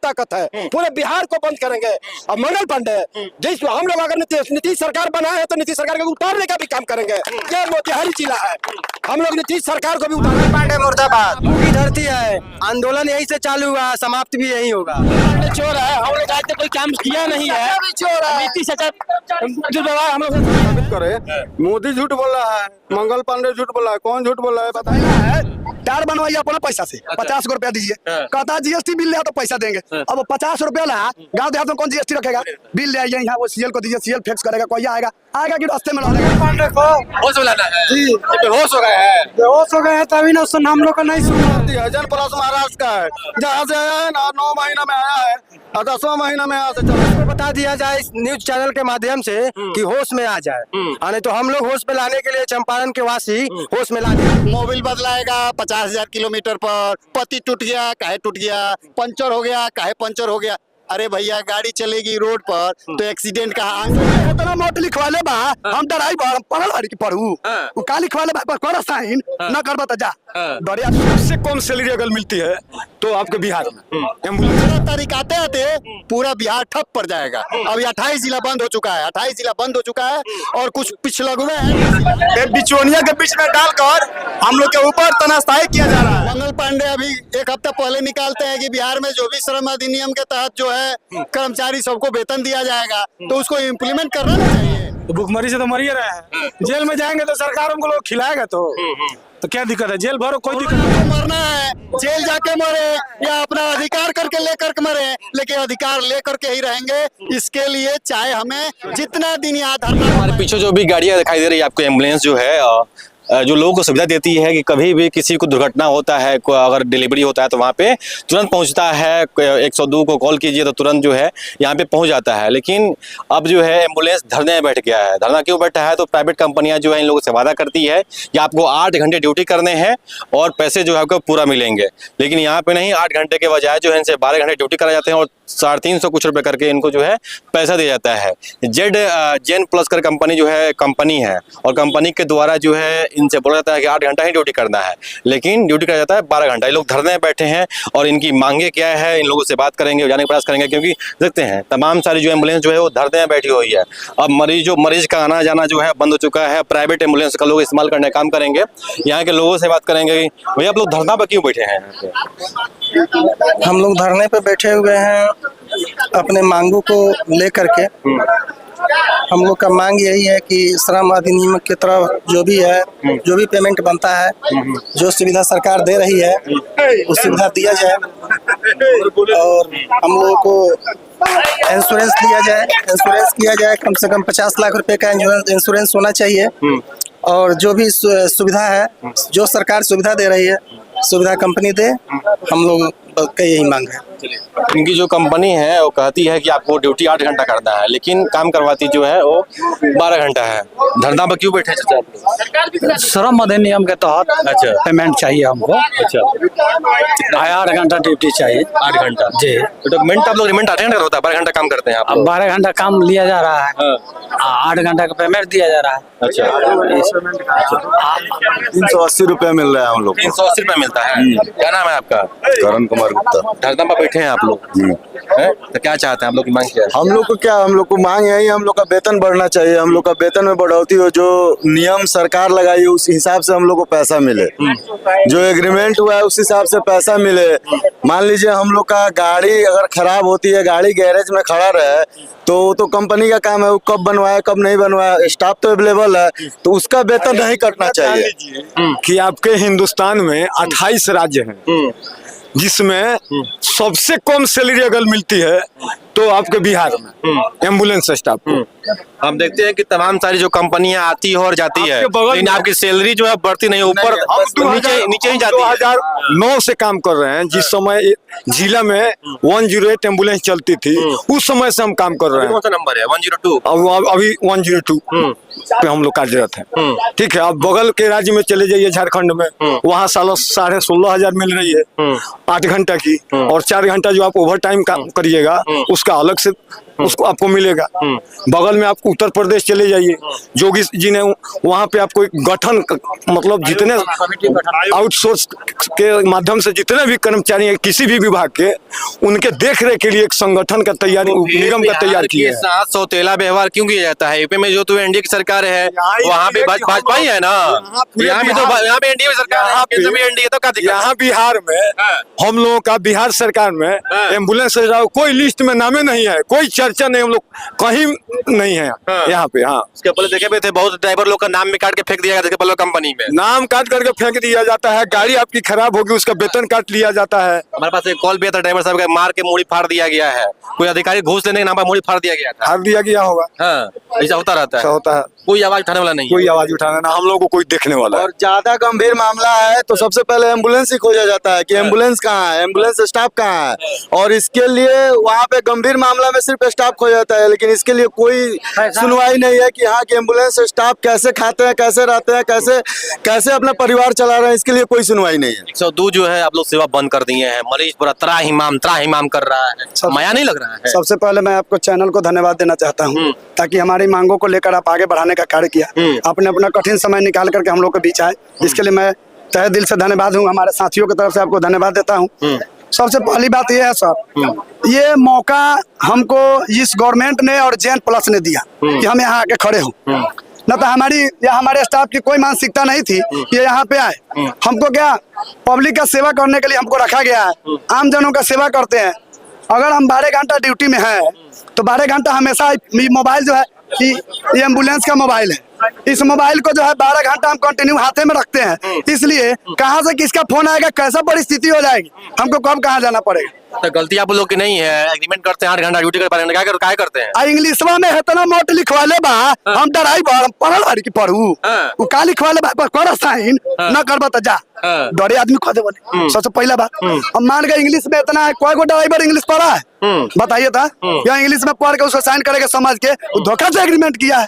ताकत है, पूरे बिहार को बंद करेंगे। अब मंगल पांडे जिस हम लोग अगर नीतीश सरकार बनाए हैं तो नीतीश सरकार को उतारने का भी काम करेंगे। ये मोतिहारी जिला है, हम लोग नीतीश सरकार को भी उतारेंगे। पांडे मुर्दाबाद की धरती है, आंदोलन यही से चालू हुआ, समाप्त भी यही होगा। पांडे चोर है, हम लोग आज तक कोई काम किया नहीं है। नीतीश सरकार हम लोग साबित करे। मोदी झूठ बोल रहा है, मंगल पांडे झूठ बोल रहा है, कौन झूठ बोल रहा है बताइए। टायर बनवाइए अपना पैसा से, 50 रुपया दीजिए, कहता जीएसटी बिल ले तो पैसा देंगे। अब 50 रुपया ला, गाँव देहात में कौन जीएसटी रखेगा? बिल ले आइए यहाँ, वो सीएल को दीजिए, सीएल फिक्स करेगा। कोई आएगा कि रास्ते में पांडे को होश बुलाना है जी, बेहोश हो गए हैं। बेहोश हो गए हैं तभी ना सुन, हम लोग का नहीं सुन। जन प्लस महाराष्ट्र का है, जहाँ से आया है ना 9 महीना में आया है और 10वां महीना में यहाँ से चला। बता दिया जाए इस न्यूज चैनल के माध्यम से कि होश में आ जाए, नहीं तो हम लोग होश में लाने के लिए चंपारण के वासी होश में ला देंगे। मोबिल बदलाएगा 50,000 किलोमीटर पर, पत्ती टूट गया काहे टूट गया, पंचर हो गया काहे पंचर हो गया। अरे भैया गाड़ी चलेगी रोड पर तो एक्सीडेंट कहाँ? इतना मोट लिखवा ले बा, हम ड्राइवर पढ़ल हरी की पढ़ू, वो का लिखवा ले बा कर साइन न कर बता जा। बढ़िया सबसे कम सैलरी अगर मिलती है तो आपके बिहार में एम्बुलेंस तारीख आते आते पूरा बिहार ठप पड़ जाएगा। अभी 28 जिला बंद हो चुका है, 28 जिला बंद हो चुका है और कुछ पिछला हुए हैं बिचौनिया के बीच में डालकर हम लोग के ऊपर तनाशाही किया जा रहा है। मंगल पांडे अभी एक हफ्ता पहले निकालते हैं कि बिहार में जो भी श्रम अधिनियम के तहत जो है कर्मचारी सबको वेतन दिया जाएगा, तो उसको इम्प्लीमेंट करना चाहिए। तो भुखमरी से तो मर ही रहे हैं, जेल में जाएंगे तो सरकार हमको लोग खिलाएगा तो क्या दिक्कत है? जेल भरो, कोई दिक्कत नहीं। मरना है जेल जाके मरे या अपना अधिकार करके लेकर के मरे, लेकिन अधिकार लेकर के ही रहेंगे। इसके लिए चाहे हमें जितना दिन याद हमारे पीछे जो भी गाड़ियां दिखाई दे रही है आपको, एम्बुलेंस जो है जो लोगों को सुविधा देती है कि कभी भी किसी को दुर्घटना होता है, अगर डिलीवरी होता है तो वहाँ पे तुरंत पहुँचता है। 102 को कॉल कीजिए तो तुरंत जो है यहाँ पे पहुँच जाता है। लेकिन अब जो है एम्बुलेंस धरने में बैठ गया है। धरना क्यों बैठा है? तो प्राइवेट कंपनियाँ जो है इन लोगों से वादा करती है कि आपको 8 घंटे ड्यूटी करने हैं और पैसे जो है आपको पूरा मिलेंगे, लेकिन यहाँ पे नहीं। 8 घंटे के बजाय जो है इनसे 12 घंटे ड्यूटी कराए जाते हैं और 350 कुछ रुपए करके इनको जो है पैसा दिया जाता है। जेन प्लस कर कंपनी जो है कंपनी है और कंपनी के द्वारा जो है इनसे बोला जाता है कि 8 घंटा ही ड्यूटी करना है, लेकिन ड्यूटी करा जाता है 12 घंटा। ये लोग धरने में बैठे हैं और इनकी मांगे क्या है, इन लोगों से बात करेंगे, जाने का प्रयास करेंगे, क्योंकि देखते हैं तमाम सारी जो एम्बुलेंस जो है वो धरने में बैठी हुई है। अब मरीज का आना जाना जो है बंद हो चुका है। प्राइवेट एम्बुलेंस का लोग इस्तेमाल करने का काम करेंगे। यहाँ के लोगों से बात करेंगे, भैया आप लोग धरना पर क्यों बैठे हैं? हम लोग धरने पे बैठे हुए हैं अपने मांगों को लेकर के। हम लोग का मांग यही है कि श्रम अधिनियम की तरफ जो भी है, जो भी पेमेंट बनता है, जो सुविधा सरकार दे रही है वो सुविधा दिया जाए और हम लोगों को इंश्योरेंस दिया जाए। इंश्योरेंस किया जाए, कम से कम 50 लाख रुपए का इंश्योरेंस होना चाहिए। और जो भी सुविधा है, जो सरकार सुविधा दे रही है, सुविधा कंपनी दे। हम लोग का यही मांग है। इनकी जो कंपनी है वो कहती है कि आपको ड्यूटी 8 घंटा करना है, लेकिन काम करवाती जो है वो 12 घंटा है। धरना पर क्यों बैठे हैं? श्रम अधिनियम के तहत अच्छा पेमेंट चाहिए हमको। अच्छा 8 घंटा ड्यूटी चाहिए। 8 घंटा जी। तो पेमेंट आप लोग रिमेंट 8 घंटा होता है, 12 घंटा काम करते हैं आप अब 12 घंटा काम लिया जा रहा है, 8 घंटा का पेमेंट दिया जा रहा है। अच्छा 380 रुपया मिल रहा है हम लोग। 380 रुपया मिलता है। क्या नाम है आपका? करण कुमार गुप्ता। धरना पर बैठे हैं आप लोग, तो क्या चाहते हैं आप लोग की मांग क्या है? हम लोग को क्या, हम लोग को मांग यही, हम लोग का वेतन बढ़ना चाहिए। हम लोग का वेतन में बढ़ोतरी हो, जो नियम सरकार लगाई है उस हिसाब से हम लोग को पैसा मिले, जो एग्रीमेंट हुआ है उस हिसाब से पैसा मिले। मान लीजिए हम लोग का गाड़ी अगर खराब होती है, गाड़ी गैरेज में खड़ा रहे तो कंपनी का काम है, वो कब बनवाया कब नहीं बनवाया, स्टाफ तो अवेलेबल है, तो उसका वेतन नहीं कटना चाहिए। कि आपके हिंदुस्तान में 28 राज्य हैं, जिसमें सबसे कम सैलरी अगर मिलती है तो आपके बिहार में एम्बुलेंस स्टाफ को। हम देखते हैं कि तमाम सारी जो कंपनियां आती है और जाती है, आपके बगल लेकिन में- आपकी सैलरी जो है बढ़ती नहीं, ऊपर नीचे ही जाती है। 2009 से काम कर रहे हैं, जिस समय जिला में 108 एम्बुलेंस चलती थी, उस समय से हम काम कर रहे हैं। कौन सा नंबर है? 102। अब अभी 102 पे हम लोग कार्यरत हैं। ठीक है, आप बगल के राज्य में चले जाइए झारखंड में, वहाँ सालों 16,500 मिल रही है 8 घंटा की, और 4 घंटा जो आप ओवर टाइम काम करिएगा उसका अलग से उसको आपको मिलेगा। बगल में आपको उत्तर प्रदेश चले जाइए, जोगी जी ने वहाँ पे आपको एक गठन मतलब जितने आउटसोर्स के माध्यम से जितने भी कर्मचारी हैं किसी भी विभाग के, उनके देख रेख के लिए एक संगठन का तैयारी निगम का तैयार किया है। साथ सौतेला व्यवहार क्यों किया जाता है? यूपी में जो तो एनडीए की सरकार है, वहाँ पे भाजपा ही है ना, यहाँ पे एनडीए की सरकार है, केंद्र में एनडीए, तो क्या दिक्कत है? यहाँ बिहार में हम लोगों का बिहार सरकार में एम्बुलेंस कोई लिस्ट में नामे नहीं है, कोई चर्चा नहीं, हम लोग कहीं नहीं है यहाँ पे। हाँ, इसके पहले देखे भी थे बहुत ड्राइवर लोग का नाम भी काट के फेंक दिया गया था कंपनी में, नाम काट करके फेंक दिया जाता है, गाड़ी आपकी खराब होगी उसका वेतन काट लिया जाता है। हमारे पास एक कॉल भी था, ड्राइवर साहब का मार के मूड़ी फाड़ दिया गया है, कोई अधिकारी घूस लेने के नाम पर मूड़ी फाड़ दिया गया था। हार दिया गया होगा। हाँ, ऐसा होता रहता ऐसा है, होता है, कोई आवाज उठाने वाला नहीं है। कोई आवाज उठाना ना, हम लोग को कोई देखने वाला है। और ज्यादा गंभीर मामला है तो सबसे पहले एम्बुलेंस ही खोजा जाता है कि एम्बुलेंस कहाँ है, एम्बुलेंस स्टाफ कहाँ है, और इसके लिए वहाँ पे गंभीर मामला में सिर्फ स्टाफ खोजा जाता है, लेकिन इसके लिए कोई सुनवाई नहीं है कि हाँ कि एम्बुलेंस स्टाफ कैसे खाते हैं, कैसे रहते हैं, कैसे कैसे अपना परिवार चला रहे हैं, इसके लिए कोई सुनवाई नहीं है। 102 जो है आप लोग सेवा बंद कर दिए हैं, मरीज पूरा त्राहिमाम कर रहा है, माया नहीं लग रहा है? सबसे पहले मैं आपको चैनल को धन्यवाद देना चाहता हूँ, ताकि हमारी मांगों को लेकर आप आगे बढ़ाने का कार्य किया, आपने अपना कठिन समय निकाल करके हम लोग के बीच आए, जिसके लिए मैं तहे दिल से धन्यवाद हूँ। हमारे साथियों की तरफ से आपको धन्यवाद देता हूँ। सबसे पहली बात यह है सर, ये मौका हमको इस गवर्नमेंट ने और जेन प्लस ने दिया कि हम यहाँ आके खड़े हों, न तो हमारे स्टाफ की कोई मानसिकता नहीं थी कि यहाँ पे आए। हमको क्या पब्लिक का सेवा करने के लिए हमको रखा गया है, आम जनों का सेवा करते हैं। अगर हम 12 घंटा ड्यूटी में हैं तो 12 घंटा हमेशा मोबाइल जो है कि ये एम्बुलेंस का मोबाइल है, इस मोबाइल को जो है 12 घंटा हम कंटिन्यू हाथे में रखते हैं, इसलिए कहाँ से किसका फोन आएगा, कैसा परिस्थिति हो जाएगी, हमको कब कहाँ जाना पड़ेगा। तो गलती आप लोग की नहीं है, एग्रीमेंट करते हैं 8 घंटा ड्यूटी कर क्या करते हैं? इंग्लिशवा में इतना मोट लिखवाले बा, हम डराई पढ़ल हरी की पढ़ू, वो का लिखवाले बा कर साइन न करबा त जा डरे आदमी खो दे बोले। सबसे पहला बात, हम मान गए इंग्लिश में इतना है, कोई को ड्राइवर इंग्लिश पढ़ा है बताइए था, या इंग्लिश में पढ़ के उसको साइन करेगा समझ के धोखा से एग्रीमेंट किया है,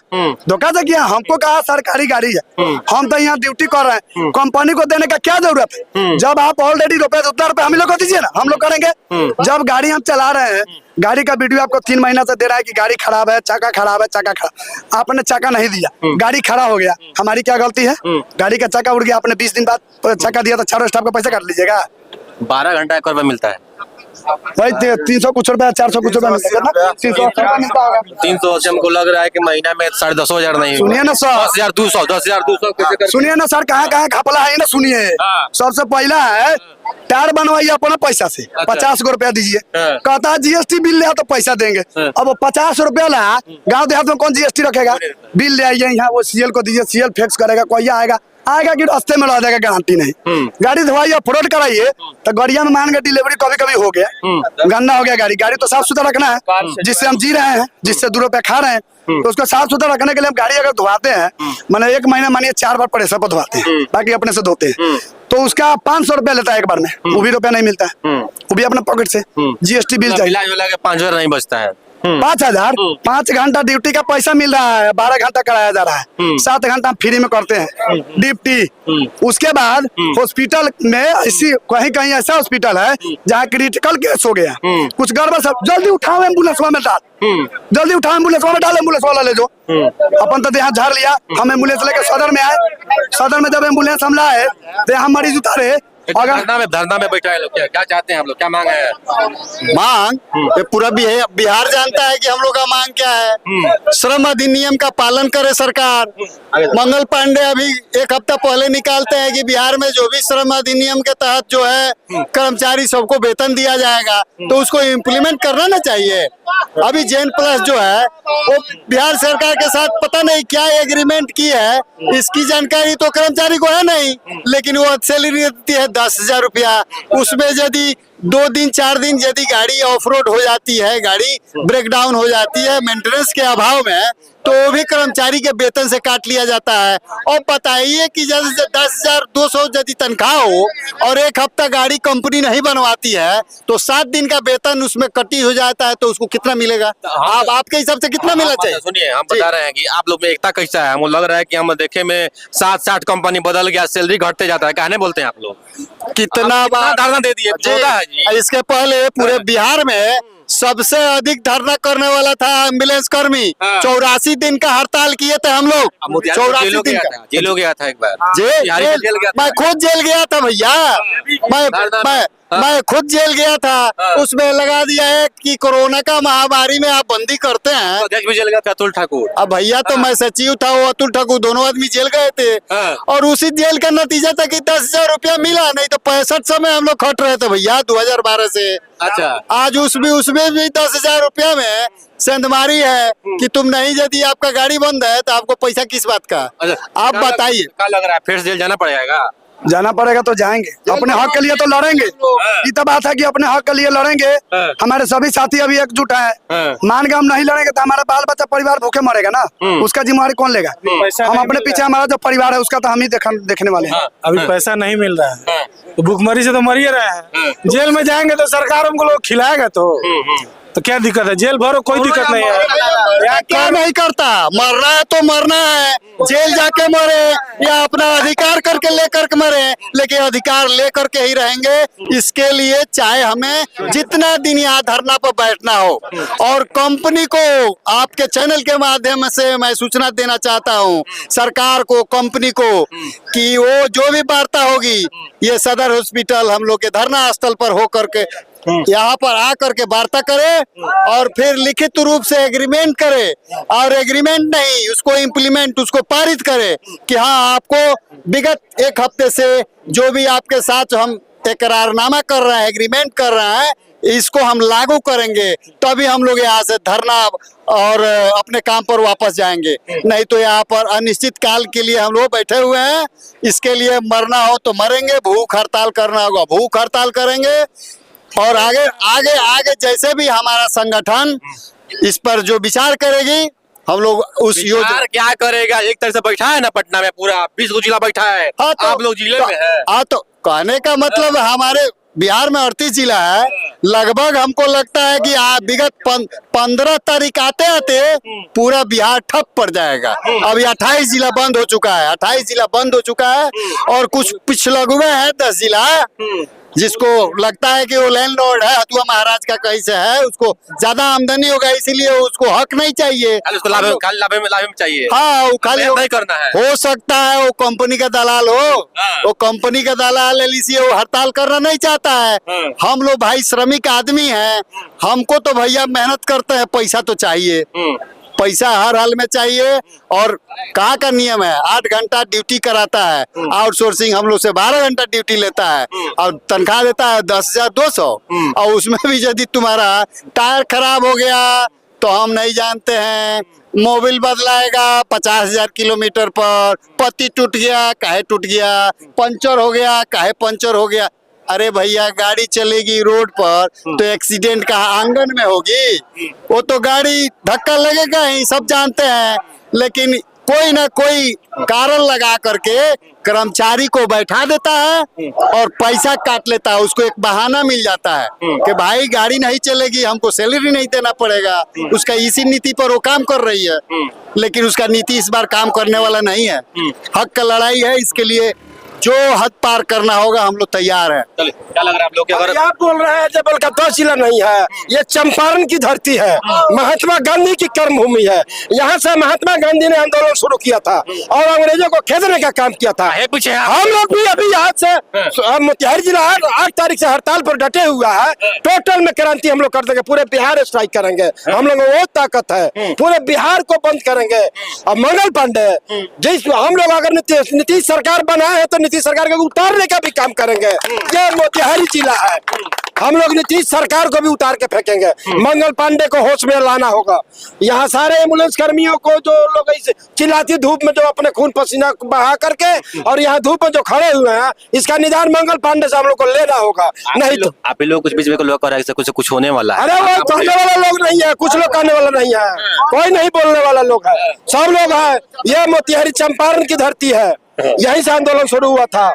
धोखा से किया। हमको कहा सरकारी गाड़ी है, हम तो यहाँ ड्यूटी कर रहे हैं, कंपनी को देने का क्या जरूरत है? जब आप ऑलरेडी रुपए तो उतना रुपए हम लोग को दीजिए ना, हम लोग करेंगे। जब गाड़ी हम चला रहे हैं, गाड़ी का वीडियो आपको 3 महीना से दे रहा है कि गाड़ी खराब है, चाका खराब है, चाका खराब, आपने चाका नहीं दिया, गाड़ी खड़ा हो गया, हमारी क्या गलती है? गाड़ी का चाका उड़ गया, आपने 20 दिन बाद चाका दिया तो चारों स्टाफ का पैसा काट लीजिएगा। 12 घंटा एक रुपये मिलता है भाई 300 कुछ रुपया 400 कुछ रुपया मिलता है, 380 मिलता होगा। 380 हमको लग रहा है कि महीना में 10,500 नहीं, सुनिए ना सर, 10,200 सुनिए ना सर, कहाँ कहाँ घपला है ना, सुनिए। सबसे पहला है टायर बनवाइए अपना पैसा से, 50 गो रुपया दीजिए, कहता है जीएसटी बिल ले आओ तो पैसा देंगे। अब 50 रुपया ला, गाँव देहात में कौन जीएसटी रखेगा? बिल ले आइए यहाँ, वो सीएल को दीजिए, सीएल फिक्स करेगा, कोई आएगा कि रास्ते में रह जाएगा, गारंटी नहीं। गाड़ी धोवाइए, फ्रॉड कराइए तो गाड़िया में मान के डिलीवरी कभी कभी हो गया, गंदा हो गया गाड़ी तो साफ सुथरा रखना है, जिससे हम जी रहे हैं, जिससे 2 रुपया खा रहे हैं, तो उसको साफ सुथरा रखने के लिए हम गाड़ी अगर धोवाते हैं, मैंने 1 महीना मानिए 4 बार प्रेशर पर धोवाते हैं, बाकी अपने से धोते हैं, तो उसका 500 रुपया लेता है एक बार में, वो भी रुपया नहीं मिलता है, वो भी अपने पॉकेट से। जीएसटी बिल चाहिए, 5,000 नहीं बचता है, 5,000, 5 घंटा ड्यूटी का पैसा मिल रहा है, 12 घंटा कराया जा रहा है, 7 घंटा फ्री में करते हैं ड्यूटी। उसके बाद हॉस्पिटल में ऐसी कहीं ऐसा हॉस्पिटल है जहाँ क्रिटिकल केस हो गया, कुछ गड़बड़, सब जल्दी उठाओ एम्बुलेंस में डाल, जल्दी उठाओ एम्बुलेंस में डाल, एम्बुलेंस वाला ले जाओ। अपन तो यहाँ झाड़ लिया, हम एम्बुलेंस लेकर सदर में आए, सदर में जब एम्बुलेंस हम लाए तो यहाँ मरीज उतारे। धरना में बैठा है लोग, क्या चाहते हैं आप लोग, क्या मांग है? मांग ये पूरा बिहार जानता है कि हम लोग का मांग क्या है। श्रम अधिनियम का पालन करे सरकार। मंगल पांडे अभी 1 हफ्ता पहले निकालते हैं कि बिहार में जो भी श्रम अधिनियम के तहत जो है कर्मचारी सबको वेतन दिया जाएगा, तो उसको इम्प्लीमेंट करना ना चाहिए। अभी जेन प्लस जो है वो बिहार सरकार के साथ पता नहीं क्या एग्रीमेंट की है, इसकी जानकारी तो कर्मचारी को है नहीं, लेकिन वो सैलरी देती है 10,000 रुपया। उसमें यदि 2 दिन 4 दिन यदि गाड़ी ऑफ रोड हो जाती है, गाड़ी ब्रेक डाउन हो जाती है मेंटेनेंस के अभाव में, तो वो भी कर्मचारी के वेतन से काट लिया जाता है। और बताइए कि जैसे 10,200 यदि तनख्वाह हो और 1 हफ्ता गाड़ी कंपनी नहीं बनवाती है तो 7 दिन का वेतन उसमें कटी हो जाता है, तो उसको कितना मिलेगा? आप आपके हिसाब से कितना मिलना चाहिए? सुनिए, हम बता रहे हैं कि आप लोग में एकता कैसा है। हमको लग रहा है कि हम देखे में 7-8 कंपनी बदल गया, सैलरी घटते जाता है, कहने बोलते हैं आप लोग? कितना बार धारणा दे दिए। इसके पहले पूरे बिहार में सबसे अधिक धरना करने वाला था एम्बुलेंस कर्मी। 84 दिन का हड़ताल किए थे हम लोग। 84 दिन का जेल हो गया था एक बार। जेल मैं खुद जेल गया था भैया। मैं खुद जेल गया था। उसमें लगा दिया है कि कोरोना का महामारी में आप बंदी करते हैं। अध्यक्ष भी जेल गया था अतुल ठाकुर। अब भैया तो मैं सचिव था, वो अतुल ठाकुर, दोनों आदमी जेल गए थे। और उसी जेल का नतीजा था कि 10,000 रुपया मिला, नहीं तो 65 समय हम लोग खट रहे थे भैया 2012 से। अच्छा, आज उसमें भी 10,000 रुपया में सेंधमारी है कि तुम नहीं, यदि आपका गाड़ी बंद है तो आपको पैसा किस बात का। आप बताइए। क्या लग रहा है, फिर से जेल जाना पड़ेगा? जाना पड़ेगा तो जाएंगे, अपने हक के लिए तो लड़ेंगे। ये तो बात है कि अपने हक के लिए लड़ेंगे। हमारे सभी साथी अभी एकजुट हैं। मान के हम नहीं लड़ेंगे तो हमारा बाल बच्चा परिवार भूखे मरेगा ना, उसका जिम्मेवारी कौन लेगा? हम अपने पीछे, हमारा जो परिवार है उसका तो हम ही देखने वाले हैं। अभी पैसा नहीं मिल रहा है तो भूखमरी से तो मर ही रहे हैं। जेल में जाएंगे तो सरकार हमको लोग खिलाएगा तो क्या दिक्कत है? जेल भरो, कोई दिक्कत नहीं है। यहाँ क्या नहीं करता, मरना है तो मरना है, जेल जाके मरे या अपना अधिकार करके लेकर के मरे, लेकिन अधिकार लेकर के ही रहेंगे। इसके लिए चाहे हमें जितना दिन यहाँ धरना पर बैठना हो। और कंपनी को आपके चैनल के माध्यम से मैं सूचना देना चाहता हूँ, सरकार को, कंपनी को, कि वो जो भी वार्ता होगी ये सदर हॉस्पिटल हम लोग के धरना स्थल पर होकर के यहाँ पर आकर के वार्ता करे और फिर लिखित रूप से एग्रीमेंट करे, और एग्रीमेंट नहीं उसको इम्प्लीमेंट, उसको पारित करे कि हाँ आपको विगत एक हफ्ते से जो भी आपके साथ हम करारनामा कर रहे हैं, एग्रीमेंट कर रहे हैं, इसको हम लागू करेंगे, तभी हम लोग यहाँ से धरना और अपने काम पर वापस जाएंगे। नहीं तो यहाँ पर अनिश्चित काल के लिए हम लोग बैठे हुए हैं। इसके लिए मरना हो तो मरेंगे, भूख हड़ताल करना होगा भूख हड़ताल करेंगे। और आगे आगे आगे जैसे भी हमारा संगठन इस पर जो विचार करेगी, हम लोग उस योजना क्या करेगा। एक तरह से बैठा है ना पटना में, पूरा 20 गो जिला बैठा है। हाँ, तो आप लोग जिले में है। हाँ, तो कहने का मतलब हमारे बिहार में 38 जिला है। लगभग हमको लगता है कि विगत 15 तारीख आते आते पूरा बिहार ठप पड़ जाएगा। अभी 28 जिला बंद हो चुका है, 28 जिला बंद हो चुका है। और कुछ पिछड़ा हुए हैं 10 जिला, जिसको लगता है कि वो लैंडलॉर्ड है, हथुआ महाराज का कहीं से है, उसको ज्यादा आमदनी होगा इसलिए उसको हक नहीं चाहिए, उसको लाभ में चाहिए। हाँ, वो खाली नहीं करना है। हो सकता है वो कंपनी का दलाल हो, वो कंपनी का दलाल इसलिए वो हड़ताल करना नहीं चाहता है। हम लोग भाई श्रमिक आदमी हैं, हमको तो भैया मेहनत करते हैं, पैसा तो चाहिए, पैसा हर हाल में चाहिए। और कहाँ का नियम है, 8 घंटा ड्यूटी कराता है, आउटसोर्सिंग हम लोग से 12 घंटा ड्यूटी लेता है और तनख्वाह देता है 10,200। और उसमें भी यदि तुम्हारा टायर खराब हो गया तो हम नहीं जानते हैं, मोबिल बदलाएगा 50,000 किलोमीटर पर, पत्ती टूट गया काहे टूट गया, पंचर हो गया काहे पंचर हो गया। अरे भैया गाड़ी चलेगी रोड पर तो एक्सीडेंट कहाँ आंगन में होगी? वो तो गाड़ी धक्का लगेगा ही, सब जानते हैं। लेकिन कोई ना कोई कारण लगा करके कर्मचारी को बैठा देता है और पैसा काट लेता है। उसको एक बहाना मिल जाता है कि भाई गाड़ी नहीं चलेगी, हमको सैलरी नहीं देना पड़ेगा। उसका इसी नीति पर वो काम कर रही है, लेकिन उसका नीति इस बार काम करने वाला नहीं है। हक का लड़ाई है, इसके लिए जो हद पार करना होगा हम लोग तैयार हैं। क्या लग रहा है आप लोग? अगर आप बोल रहे हैं जबल का 10 जिला नहीं है, ये चंपारण की धरती है, महात्मा गांधी की कर्मभूमि है। यहाँ से महात्मा गांधी ने आंदोलन शुरू किया था और अंग्रेजों को खेदने का काम किया था। पीछे हम लोग भी अभी यहाँ से मोतिहारी जिला 8 तारीख से हड़ताल पर डटे हुआ है। टोटल में क्रांति हम लोग कर देंगे, पूरे बिहार स्ट्राइक करेंगे। हम लोग वो ताकत है, पूरे बिहार को बंद करेंगे। और मंगल पांडे जिस हम लोग अगर नीतीश सरकार बनाए है तो नीतीश सरकार को उतारने का भी काम करेंगे। ये मोतिहारी जिला है, हम लोग नीतीश सरकार को भी उतार के फेंकेंगे। मंगल पांडे को होश में लाना होगा। यहाँ सारे एम्बुलेंस कर्मियों को जो लोग इस चिल्लाती धूप में जो अपने खून पसीना बहा करके और यहाँ धूप में जो खड़े हुए हैं, इसका निदान मंगल पांडे से हम लोग को लेना होगा। नहीं तो आप लोग कुछ बीच में लोग कर रहे हैं कुछ होने वाला है। अरे वो कहने वाला लोग नहीं है, कुछ लोग कहने वाला नहीं है, कोई नहीं बोलने वाला लोग है, सब लोग है। ये मोतिहारी चंपारण की धरती है, यहीं से आंदोलन शुरू हुआ था।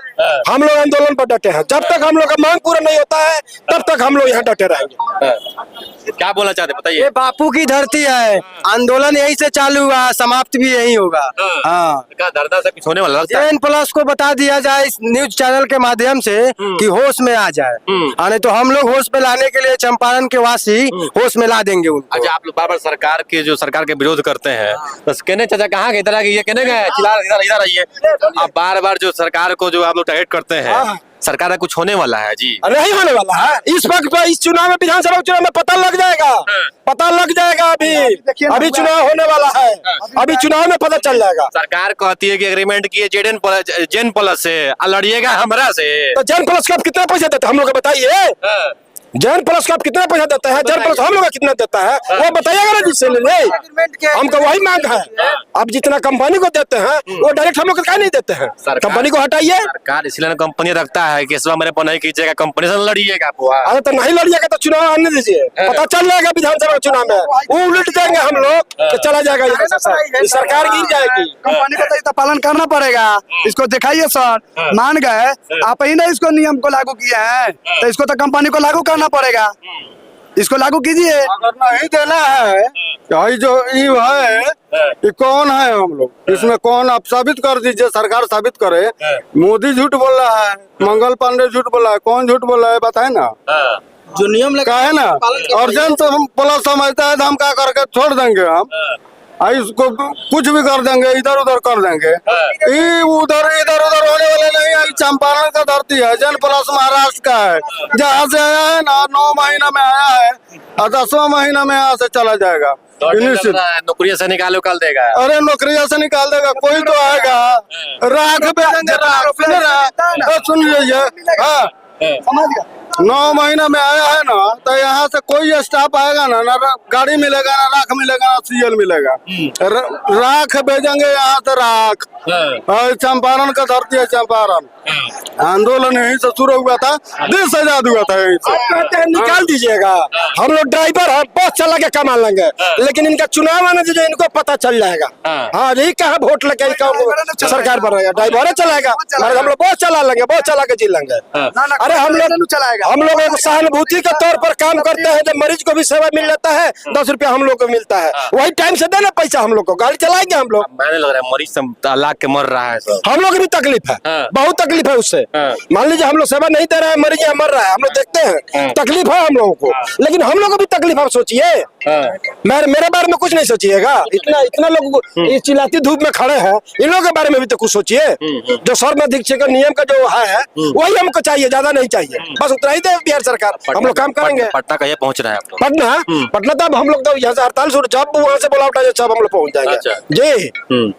हम लोग आंदोलन पर डटे हैं, जब तक हम लोग का मांग पूरा नहीं होता है तब तक हम लोग यहाँ डटे रहेंगे। क्या बोलना चाहते बताइए। ये बापू की धरती है, आंदोलन यहीं से चालू हुआ, समाप्त भी यहीं होगा। हाँ, क्या धरना से कुछ होने वाला लगता है? जेएन प्लस को बता दिया जाए इस न्यूज चैनल के माध्यम से कि होश में आ जाए, नहीं तो हम लोग होश में लाने के लिए चंपारण के वासी होश में ला देंगे उनको। अच्छा, आप लोग बार बार सरकार के विरोध करते हैं, बस कहने चाचा कहाँ गए, तरह की ये कहने गए चिल्ला इधर इधर आइए। आप बार बार जो सरकार को जो आप लोग टारगेट करते हैं, सरकार का कुछ होने वाला है जी? नहीं होने वाला है। इस वक्त इस चुनाव में, विधानसभा चुनाव में पता लग जाएगा, पता लग जाएगा। अभी चुनाव होने वाला है, अभी चुनाव में पता चल जाएगा। सरकार कहती है कि एग्रीमेंट किए जेन प्लस से, लड़िएगा हमरा से। तो जेएन प्लस का कितना पैसा देते हैं हम लोग को बताइए। जेएन प्लस का कितना पैसा देता है, जेएन प्लस हम लोग का कितना देता है वो बताइएगा ना जिससे ले। हमको वही मांग है। अब जितना कंपनी को देते हैं वो डायरेक्ट हम लोग को क्या नहीं देते हैं, कंपनी को हटाइए। सरकार इसलिए कंपनी रखता है कि इस बार मेरे पर नहीं कीजिएगा, कंपनी से लड़िएगा। अरे तो नहीं लड़िएगा तो चुनाव आने दीजिए, पता चल जाएगा विधानसभा चुनाव में वो उलट जाएंगे हम लोग तो चला जाएगा, सरकार गिर जाएगी। कंपनी का तो पालन करना पड़ेगा, इसको दिखाइए सर। मान गए आप ही ना इसको नियम को लागू किए हैं, तो इसको तो कंपनी को लागू करना पड़ेगा, इसको लागू कीजिए। अगर नहीं देना है भाई, जो ये है ये कौन है हम लोग, इसमें कौन आप साबित कर दीजिए, सरकार साबित करे। मोदी झूठ बोल रहा है, मंगल पांडे झूठ बोल रहा है, कौन झूठ बोल रहा है बताए ना। जो नियम का है ना, अर्जेंट तो हम प्लस समझता है तो हम क्या करके छोड़ देंगे, हम इसको कुछ भी कर देंगे, इधर उधर कर देंगे। ये उधर इधर उधर होने वाले नहीं है। चंपारण का धरती है, जेएन प्लस महाराष्ट्र का है, जहाँ से आया है ना 9 महीना में आया है और 10वां महीना में यहाँ से चला जाएगा। निश्चित नौकरिया से निकालो कल देगा। अरे नौकरिया से निकाल देगा, कोई तो आएगा, राख भेजेंगे, सुन लीजिए। हाँ, समझ गया। 9 महीना में आया है ना, तो यहाँ से कोई स्टाफ आएगा ना, ना गाड़ी मिलेगा, ना राख मिलेगा, ना सीएल मिलेगा। राख भेजेंगे यहाँ से, राख। चंपारण का धरती है, चंपारण। आंदोलन यहीं से शुरू हुआ था, देश आजाद हुआ था यहीं से। कहते हैं निकाल दीजिएगा, हम लोग ड्राइवर है, बस चला के कमा लेंगे, लेकिन इनका चुनाव आने दीजिए, इनको पता चल जाएगा। हाँ, यही कहा वोट लगे सरकार बन रही है, ड्राइवर चलाएगा, हम लोग बस चला लेंगे, बस चला के जी लेंगे। अरे हम लोग एक सहानुभूति के तौर पर काम करते हैं, जब मरीज को भी सेवा मिल जाता है 10 रुपया हम लोग को मिलता है, वही टाइम से देना पैसा हम लोग को, गाड़ी चलाएंगे हम लोग। मैंने लग रहा है मरीज लाख के मर रहा है सब। हम लोग की भी तकलीफ है, बहुत तकलीफ है उससे। मान लीजिए हम लोग सेवा नहीं दे रहे हैं, मरीज यहाँ मर रहा है, हम लोग देखते हैं, तकलीफ है हम लोगों को, लेकिन हम लोग को भी तकलीफ है। सोचिए, मेरे बारे में कुछ नहीं सोचिएगा। इतना लोग इस चिल्लाती धूप में खड़े हैं, इन लोगों के बारे में भी तो कुछ सोचिए। जो सर्व अधीक्षक नियम का जो है वही हमको चाहिए, ज्यादा नहीं चाहिए, बस उतना ही दे बिहार सरकार, हम लोग काम करेंगे। पटना कहीं पहुंच रहे हैं आप लोग? पटना तो हम लोग तो यहाँ से हड़ताल शुरू, जब वहाँ से बुलावट आ जाए सब हम लोग पहुँच जाएंगे जी।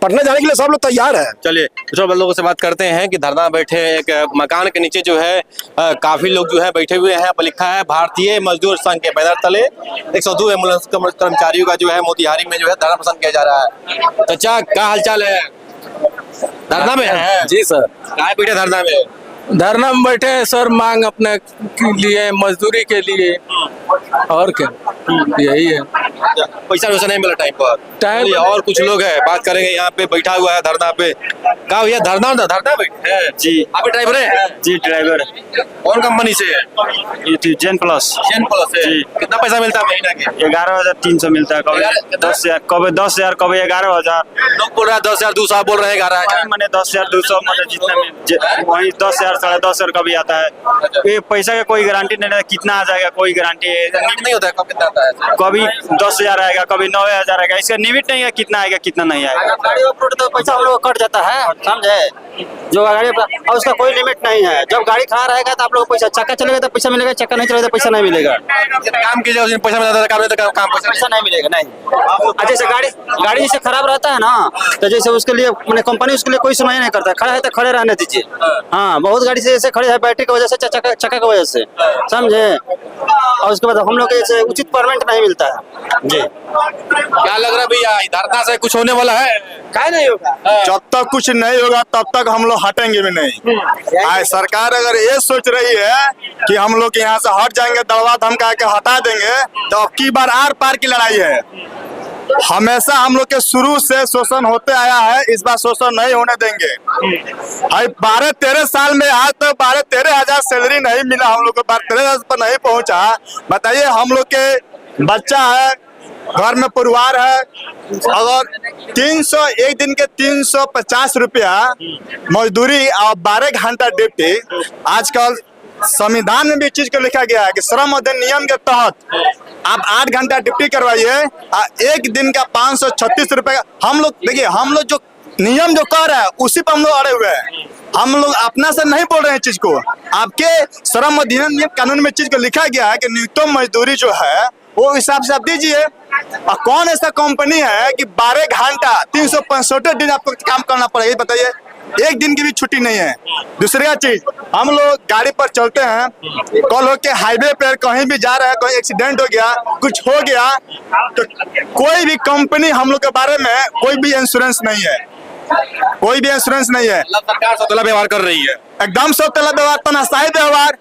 पटना जाने के लिए सब लोग तैयार है। चलिए कुछ और लोगों से बात करते हैं कि धरना बैठे एक मकान के नीचे जो है काफी लोग जो है बैठे हुए हैं। यहाँ पर लिखा है भारतीय मजदूर संघ के बैनर तले 102 एम्बुलेंस कर्मचारियों का जो है मोतिहारी में जो है धरना प्रदर्शन किया जा रहा है। चाचा क्या हालचाल है? धरना में है जी सर। काय बैठे धरना में? धरना में बैठे हैं सर, मांग अपने के लिए, मजदूरी के लिए, और क्या, यही है। पैसा वैसा नहीं मिला टाइम पर। चलिए, और कुछ लोग हैं, बात करेंगे। यहाँ पे बैठा हुआ है धरना पे, क्या भैया धरना बैठे है जी? आप ड्राइवर है जी? ड्राइवर। कौन कंपनी से? ये जेएन प्लस से जी। कितना पैसा मिलता है महीना के? 11,300 मिलता है, कभी 10,000, कभी 10,000, कभी 11,000। लोग बोल रहा है 10,200, आप बोल रहे हैं 11,000। मैंने 10,200, मतलब जितना वही 10,000, 10,500 का भी आता है। ये पैसा का कोई गारंटी नहीं है, कितना आ जाएगा कोई गारंटी नहीं होता है। कब कितना आता है? कभी 10,000 आएगा, कभी 9,000 आएगा, इसका लिमिट नहीं है कितना आएगा कितना नहीं आएगा। गाड़ी ऑफ रोड तो पैसा हम लोग कट जाता है, समझे, जो गाड़ी और उसका कोई लिमिट नहीं है। जब गाड़ी खड़ा रहेगा तो आप लोग पैसा, चक्का चलेगा तो पैसा मिलेगा, चक्का नहीं चलेगा तो पैसा नहीं मिलेगा। काम कीजिए, उस दिन पैसा मिलता है, काम पैसा नहीं मिलेगा, नहीं। जैसे गाड़ी जैसे खराब रहता है ना, तो जैसे उसके लिए मैंने कंपनी उसके लिए कोई सुनाई नहीं करता, खड़ा है तो खड़े रहने दीजिए। हाँ, बहुत गाड़ी से जैसे खड़े है बैटरी की वजह से, चक्का की वजह से, समझे, और उसके बाद हम लोग को जैसे उचित परमिट नहीं मिलता है जी। क्या लग रहा है भैया, धरना से कुछ होने वाला है? क्या नहीं होगा, जब तक कुछ नहीं होगा तब तक हम लोग हटेंगे भी नहीं। सरकार अगर ये सोच रही है कि हम लोग यहाँ से हट जाएंगे, दड़वा धमका के हटा देंगे, तो अब की बार आर पार की लड़ाई है। हमेशा हम लोग के शुरू से शोषण होते आया है, इस बार शोषण नहीं होने देंगे। 12-13 साल में आज तक 12-13 हजार सैलरी नहीं मिला हम लोग को, 12-13 हजार पर नहीं पहुंचा। बताइए, हम लोग के बच्चा है, घर में परिवार है, अगर 300 एक दिन के 350 रुपया मजदूरी और 12 घंटा ड्यूटी, आजकल संविधान में भी चीज को लिखा गया है कि श्रम अधिनियम के तहत आप 8 घंटा ड्यूटी करवाइए, एक दिन का 536 रुपए। हम लोग देखिए, हम लोग जो नियम जो कर रहे हैं उसी पर हम लोग अड़े हुए हैं। हम लोग अपना से नहीं बोल रहे हैं चीज को। आपके श्रम अधिनियम कानून में चीज को लिखा गया है कि न्यूनतम मजदूरी जो है वो हिसाब से आप दीजिए। और कौन ऐसा कंपनी है कि 12 घंटा 365 दिन आपको काम करना पड़ेगा, बताइए? एक दिन की भी छुट्टी नहीं है। दूसरी चीज, हम लोग गाड़ी पर चलते हैं, कल हो के हाईवे पर कहीं भी जा रहे हैं, कोई एक्सीडेंट हो गया, कुछ हो गया, तो कोई भी कंपनी हम लोग के बारे में कोई भी इंश्योरेंस नहीं है, कोई भी इंश्योरेंस नहीं है। सरकार सौतेला व्यवहार कर रही है, एकदम सौतेला व्यवहार, तनाशाही व्यवहार,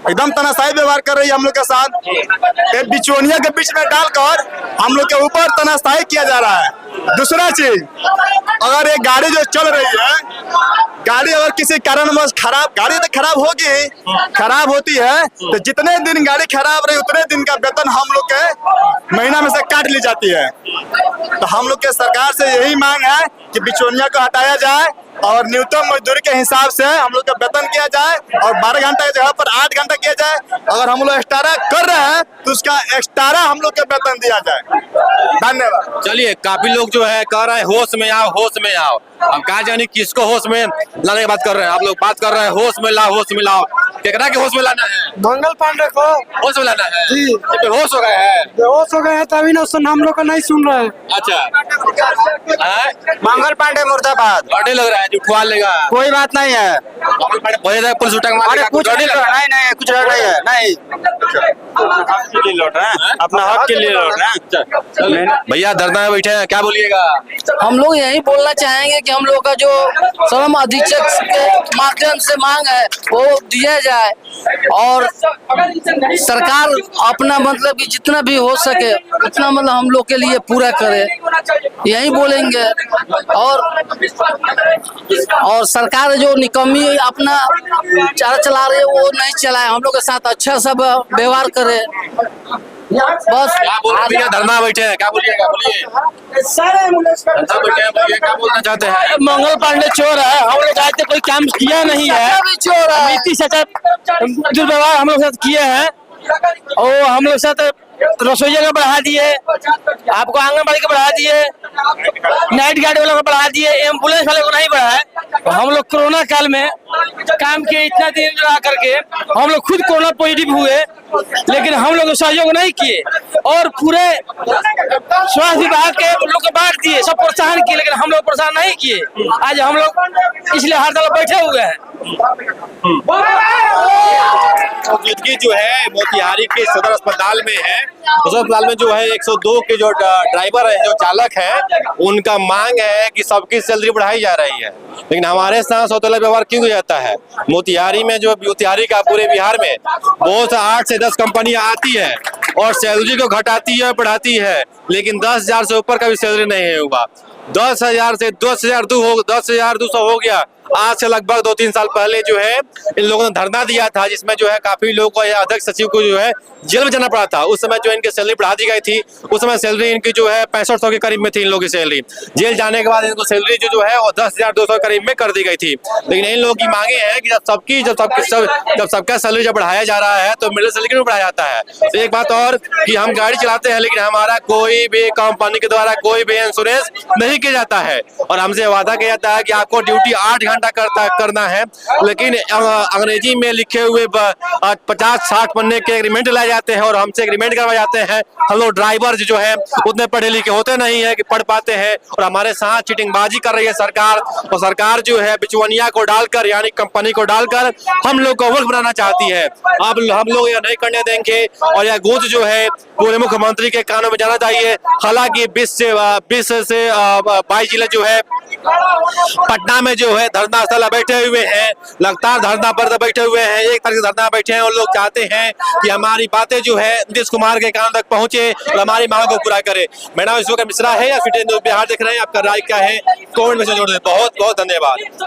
एकदम तनाशाही व्यवहार कर रही है हम लोग के साथ। एक बिचौनिया के बीच में डालकर हम लोग के ऊपर तनाशाही किया जा रहा है। दूसरा चीज, अगर एक गाड़ी जो चल रही है, गाड़ी अगर किसी कारणवश खराब, गाड़ी तो खराब होगी, खराब होती है तो जितने दिन गाड़ी खराब रही उतने दिन का वेतन हम लोग के महीना में से काट ली जाती है। तो हम लोग के सरकार से यही मांग है कि बिचौनिया को हटाया जाए और न्यूनतम मजदूरी के हिसाब से हम लोग का वेतन किया जाए और 12 घंटा की जगह पर 8 घंटा किया जाए। अगर हम लोग एक्स्ट्रा कर रहे हैं तो उसका एक्स्ट्रा हम लोग के वेतन दिया जाए। धन्यवाद। चलिए, काफी लोग जो है कह रहे हैं होश में आओ, होश में आओ। अब कहा जाने किसको होश में लाने की बात कर रहे हैं? आप लोग बात कर रहे हैं होश में लाओ, होश में लाओ। केकरा के होश में लाना है? मंगल पांडे को होश में लाना है जी। ये बेहोश हो गए हैं, बेहोश हो गए हैं, तभी ना सुन, हम लोग का नहीं सुन रहे हैं। अच्छा मंगल पांडे मुर्दाबाद। डर लग रहा है, जुटवा लेगा। कोई बात नहीं है, मंगल पांडे बहुत ज्यादा पुलिस उठा के मारेगा, अरे कुछ डर नहीं लग रहा है? नहीं, कुछ डर नहीं है, नहीं। के लिए लौट रहे हैं, अपना हक के लिए लौट रहे हैं। भैया धरना में बैठे हैं, क्या बोलिएगा? हम लोग यही बोलना चाहेंगे कि हम लोग का जो श्रम अधीक्षक के माध्यम से मांग है वो दिया जाए और सरकार अपना मतलब कि जितना भी हो सके उतना मतलब हम लोग के लिए पूरा करे, यही बोलेंगे। और सरकार जो निकम्मी अपना चारा चला रही है वो नहीं चलाए, हम लोग के साथ अच्छा सब व्यवहार करे बस। क्या बोल रहे हैं? धरना बैठे हैं, क्या बोलिएगा? बोलिए, धरना बैठे हैं, बोलिए, क्या बोलना चाहते हैं? मंगल पांडे चोर है, हम लोग आज तक कोई काम किया नहीं है, चोर है, नीति से दुर्व्यवहार हम लोग साथ किए हैं और हम लोग साथ रसोईया का बढ़ा दिए, आपको आंगनबाड़ी का बढ़ा दिए, नाइट गार्ड वालों को बढ़ा दिए, एम्बुलेंस वाले को नहीं बढ़ाए। हम लोग कोरोना काल में काम किए, इतना दिन रह करके हम लोग खुद कोरोना पॉजिटिव हुए, लेकिन हम लोग सहयोग नहीं किए और पूरे स्वास्थ्य विभाग के लोग को बांट दिए, सब प्रोत्साहन किए, लेकिन हम लोग प्रोत्साहन नहीं किए। आज हम लोग इसलिए हड़ताल बैठे हुए हैं। मौजूदगी जो है मोतिहारी के सदर अस्पताल में है। सदर अस्पताल में जो है 102 के जो ड्राइवर है, जो चालक है, उनका मांग है कि सबकी सैलरी बढ़ाई जा रही है, लेकिन हमारे साथ सौतेला व्यवहार क्यों किया जाता है? मोतिहारी में जो मोतिहारी का पूरे बिहार में बहुत 8 से 10 कंपनियां आती है और सैलरी को घटाती है, बढ़ाती है, लेकिन 10,000 से ऊपर का भी सैलरी नहीं हुआ। 10,000 से 10,200 हो गया। आज से लगभग 2-3 साल पहले जो है इन लोगों ने धरना दिया था, जिसमें जो है काफी लोगों को, अध्यक्ष सचिव को जो है जेल में जाना पड़ा था। उस समय जो इनकी सैलरी बढ़ा दी गई थी, उस समय सैलरी इनकी जो है 6500 के करीब में थी इन लोगों की सैलरी। जेल जाने के बाद इनको सैलरी जो है वो 10,200 करीब में कर दी गई थी। लेकिन इन लोगों की मांगे हैं कि जब सबका सैलरी जब बढ़ाया जा रहा है तो मिडिल सैलरी क्यों बढ़ाया जाता है? तो एक बात और कि हम गाड़ी चलाते हैं, लेकिन हमारा कोई भी कंपनी के द्वारा कोई भी इंश्योरेंस नहीं किया जाता है और हमसे वादा किया जाता है कि आपको ड्यूटी 8 घंटा करना है, लेकिन अंग्रेजी में लिखे हुए 50-60 पन्ने के एग्रीमेंट लाए जाते हैं और हमसे एग्रीमेंट करवाए जाते हैं। हम लोग ड्राइवर जो है उतने पढ़े लिखे होते नहीं है कि पढ़ पाते हैं और हमारे साथ चीटिंगबाजी कर रही है सरकार। और सरकार जो है बिचौनिया को डालकर, यानी कंपनी को डालकर हम लोग को मूर्ख बनाना चाहती है। अब हम लोग यह नहीं करने देंगे और यह गूंज जो है पूरे मुख्यमंत्री के कानों में जाना चाहिए। हालांकि 20 से 22 जिले जो है पटना में जो है धरना स्थल बैठे हुए हैं, लगातार धरना पर बैठे हुए हैं, एक तारीख से धरना बैठे हैं और लोग चाहते हैं कि हमारी बातें जो है नीतीश कुमार के कान तक पहुंचे और हमारी मांग को पूरा करे। मेरा नाम विश्व मिश्रा है, या फिर बिहार देख रहे हैं, आपका राय क्या है कमेंट में जोड़ दें। बहुत बहुत धन्यवाद।